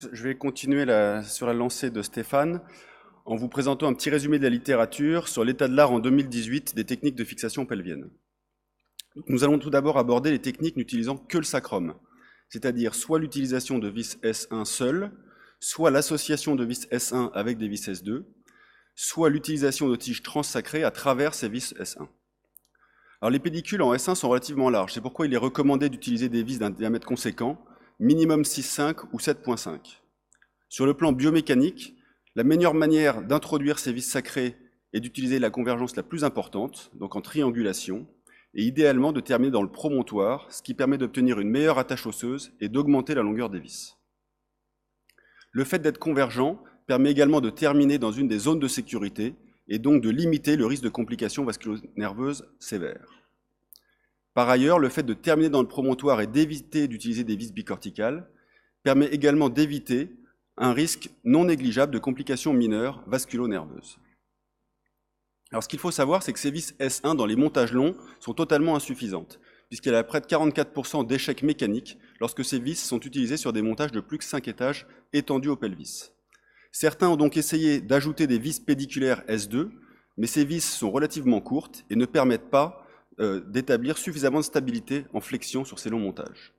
Je vais continuer sur la lancée de Stéphane en vous présentant un petit résumé de la littérature sur l'état de l'art en 2018 des techniques de fixation pelvienne. Nous allons tout d'abord aborder les techniques n'utilisant que le sacrum, c'est-à-dire soit l'utilisation de vis S1 seul, soit l'association de vis S1 avec des vis S2, soit l'utilisation de tiges transsacrées à travers ces vis S1. Alors les pédicules en S1 sont relativement larges, c'est pourquoi il est recommandé d'utiliser des vis d'un diamètre conséquent, minimum 6,5 ou 7,5. Sur le plan biomécanique, la meilleure manière d'introduire ces vis sacrées est d'utiliser la convergence la plus importante, donc en triangulation, et idéalement de terminer dans le promontoire, ce qui permet d'obtenir une meilleure attache osseuse et d'augmenter la longueur des vis. Le fait d'être convergent permet également de terminer dans une des zones de sécurité et donc de limiter le risque de complications vasculo-nerveuses sévères. Par ailleurs, le fait de terminer dans le promontoire et d'éviter d'utiliser des vis bicorticales permet également d'éviter un risque non négligeable de complications mineures vasculo-nerveuses. Alors ce qu'il faut savoir, c'est que ces vis S1 dans les montages longs sont totalement insuffisantes, puisqu'il y a près de 44% d'échecs mécaniques lorsque ces vis sont utilisées sur des montages de plus que 5 étages étendus au pelvis. Certains ont donc essayé d'ajouter des vis pédiculaires S2, mais ces vis sont relativement courtes et ne permettent pas d'établir suffisamment de stabilité en flexion sur ces longs montages.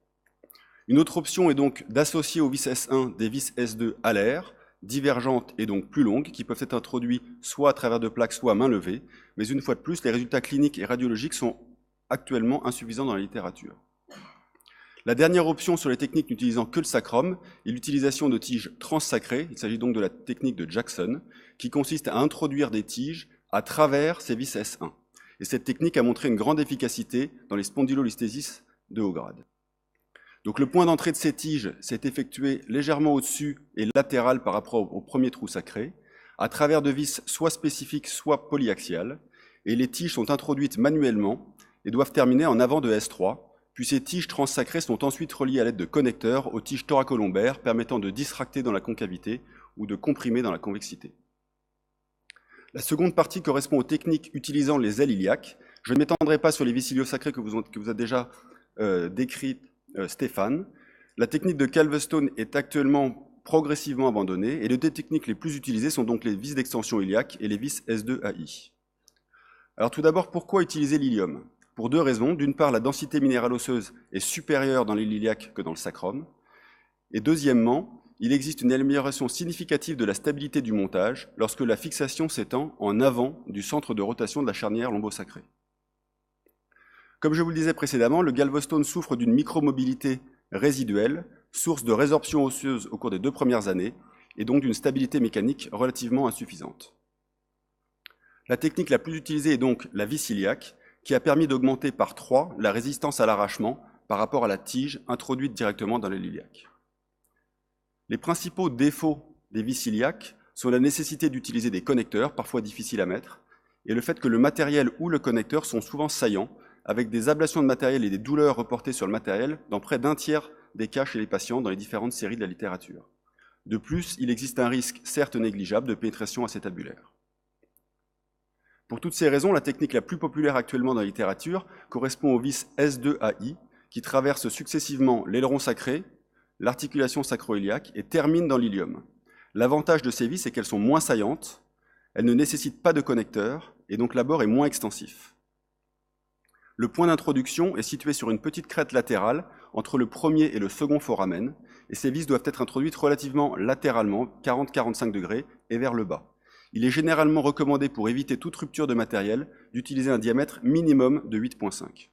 Une autre option est donc d'associer aux vis S1 des vis S2 alaires, divergentes et donc plus longues, qui peuvent être introduites soit à travers de plaques, soit à main levée, mais une fois de plus, les résultats cliniques et radiologiques sont actuellement insuffisants dans la littérature. La dernière option sur les techniques n'utilisant que le sacrum est l'utilisation de tiges transsacrées, il s'agit donc de la technique de Jackson, qui consiste à introduire des tiges à travers ces vis S1. Et cette technique a montré une grande efficacité dans les spondylolisthésis de haut grade. Donc le point d'entrée de ces tiges s'est effectué légèrement au-dessus et latéral par rapport au premier trou sacré, à travers de vis soit spécifiques, soit polyaxiales, et les tiges sont introduites manuellement et doivent terminer en avant de S3, puis ces tiges transsacrées sont ensuite reliées à l'aide de connecteurs aux tiges thoracolombaires permettant de disracter dans la concavité ou de comprimer dans la convexité. La seconde partie correspond aux techniques utilisant les ailes iliaques. Je ne m'étendrai pas sur les vis iliosacrées que vous a déjà décrites Stéphane. La technique de Calvestone est actuellement progressivement abandonnée et les deux techniques les plus utilisées sont donc les vis d'extension iliaque et les vis S2AI. Alors tout d'abord, pourquoi utiliser l'ilium? Pour deux raisons. D'une part, la densité minérale osseuse est supérieure dans l'aile iliaque que dans le sacrum. Et deuxièmement, il existe une amélioration significative de la stabilité du montage lorsque la fixation s'étend en avant du centre de rotation de la charnière lombosacrée. Comme je vous le disais précédemment, le galvostone souffre d'une micromobilité résiduelle, source de résorption osseuse au cours des 2 premières années, et donc d'une stabilité mécanique relativement insuffisante. La technique la plus utilisée est donc la vis iliaque, qui a permis d'augmenter par 3 la résistance à l'arrachement par rapport à la tige introduite directement dans l'aile iliaque. Les principaux défauts des vis iliaques sont la nécessité d'utiliser des connecteurs, parfois difficiles à mettre, et le fait que le matériel ou le connecteur sont souvent saillants, avec des ablations de matériel et des douleurs reportées sur le matériel dans près d'un tiers des cas chez les patients dans les différentes séries de la littérature. De plus, il existe un risque, certes négligeable, de pénétration acétabulaire. Pour toutes ces raisons, la technique la plus populaire actuellement dans la littérature correspond aux vis S2AI, qui traversent successivement l'aileron sacré, l'articulation sacro-iliaque et terminent dans l'ilium. L'avantage de ces vis, c'est qu'elles sont moins saillantes, elles ne nécessitent pas de connecteur, et donc l'abord est moins extensif. Le point d'introduction est situé sur une petite crête latérale entre le premier et le second foramen, et ces vis doivent être introduites relativement latéralement, 40-45 degrés, et vers le bas. Il est généralement recommandé, pour éviter toute rupture de matériel, d'utiliser un diamètre minimum de 8,5.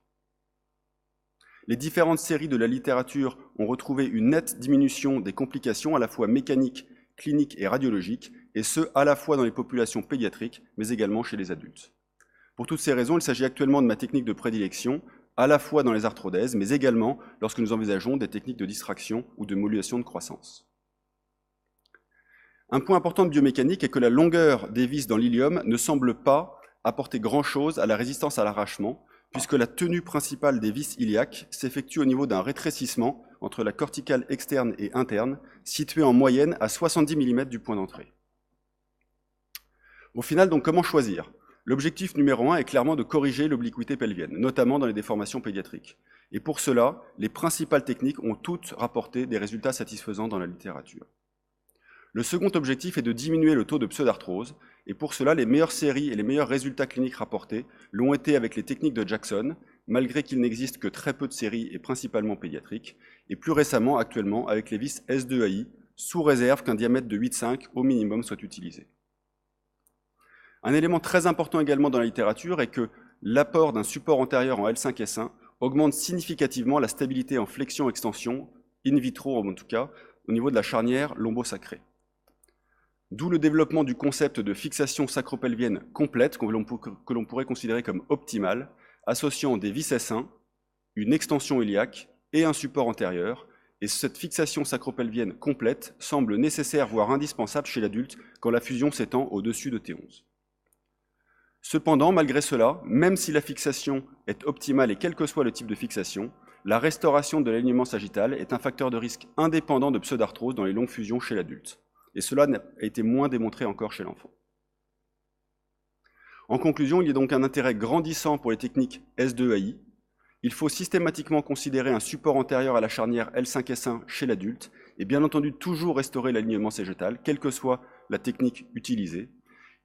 Les différentes séries de la littérature ont retrouvé une nette diminution des complications à la fois mécaniques, cliniques et radiologiques, et ce, à la fois dans les populations pédiatriques, mais également chez les adultes. Pour toutes ces raisons, il s'agit actuellement de ma technique de prédilection, à la fois dans les arthrodèses, mais également lorsque nous envisageons des techniques de distraction ou de modulation de croissance. Un point important de biomécanique est que la longueur des vis dans l'ilium ne semble pas apporter grand-chose à la résistance à l'arrachement, puisque la tenue principale des vis iliaques s'effectue au niveau d'un rétrécissement entre la corticale externe et interne, situé en moyenne à 70 mm du point d'entrée. Au final, donc, comment choisir? L'objectif numéro 1 est clairement de corriger l'obliquité pelvienne, notamment dans les déformations pédiatriques. Et pour cela, les principales techniques ont toutes rapporté des résultats satisfaisants dans la littérature. Le second objectif est de diminuer le taux de pseudarthrose, et pour cela, les meilleures séries et les meilleurs résultats cliniques rapportés l'ont été avec les techniques de Jackson, malgré qu'il n'existe que très peu de séries et principalement pédiatriques, et plus récemment, actuellement, avec les vis S2AI, sous réserve qu'un diamètre de 8,5 au minimum soit utilisé. Un élément très important également dans la littérature est que l'apport d'un support antérieur en L5S1 augmente significativement la stabilité en flexion-extension, in vitro en tout cas, au niveau de la charnière lombo-sacrée. D'où le développement du concept de fixation sacropelvienne complète, que l'on pourrait considérer comme optimale, associant des vis S1, une extension iliaque et un support antérieur, et cette fixation sacropelvienne complète semble nécessaire voire indispensable chez l'adulte quand la fusion s'étend au-dessus de T11. Cependant, malgré cela, même si la fixation est optimale et quel que soit le type de fixation, la restauration de l'alignement sagittal est un facteur de risque indépendant de pseudarthrose dans les longues fusions chez l'adulte. Et cela a été moins démontré encore chez l'enfant. En conclusion, il y a donc un intérêt grandissant pour les techniques S2AI. Il faut systématiquement considérer un support antérieur à la charnière L5S1 chez l'adulte et bien entendu toujours restaurer l'alignement sagittal, quelle que soit la technique utilisée.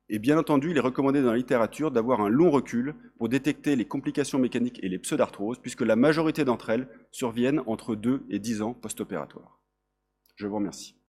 Et bien entendu, il est recommandé dans la littérature d'avoir un long recul pour détecter les complications mécaniques et les pseudarthroses, puisque la majorité d'entre elles surviennent entre 2 et 10 ans post-opératoire. Je vous remercie.